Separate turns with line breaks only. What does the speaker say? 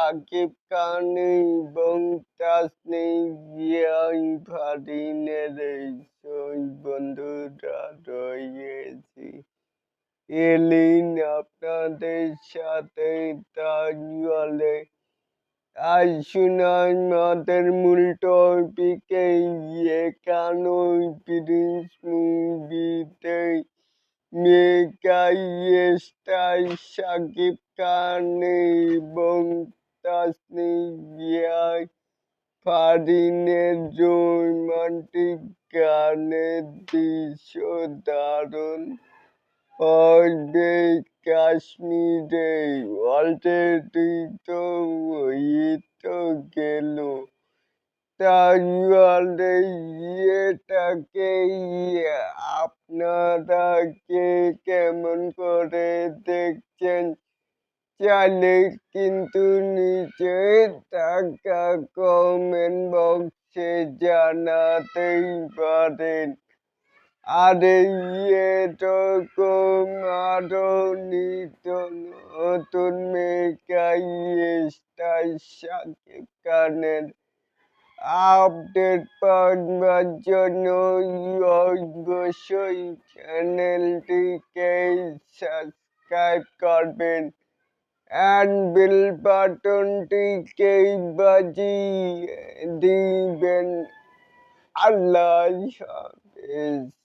শাকিব খান এবং তাসনিয়া ফারদিনের এই বন্ধুরা রয়েছি। এলিন আপনাদের সাথে তাজওয়ালে। আসুন আমাদের মূল টপিকে একানোই প্রিন্স মুভিতে মেগা স্টার শাকিব খান এবং তাসনিয়া ফারদিনের রোমান্টিক গানের দৃশ্য দারুণ হবে কাশ্মীরে। অলরেডি তো হয়ে গেল, তাহলে এটাকে আপনারা কে কেমন করে দেখছেন চাইলে কিন্তু নিচে থাকা কমেন্ট বক্সে জানাতেই পারেন। আর এরকম আরো নিত্য নতুন মেগা স্টার শাকিব খানের আপডেট পাওয়ার জন্য অবশ্যই চ্যানেলটিকে সাবস্ক্রাইব করবেন and বেল বাটনটিকে বাজিয়ে দিবেন। আল্লাহ হাফেজ।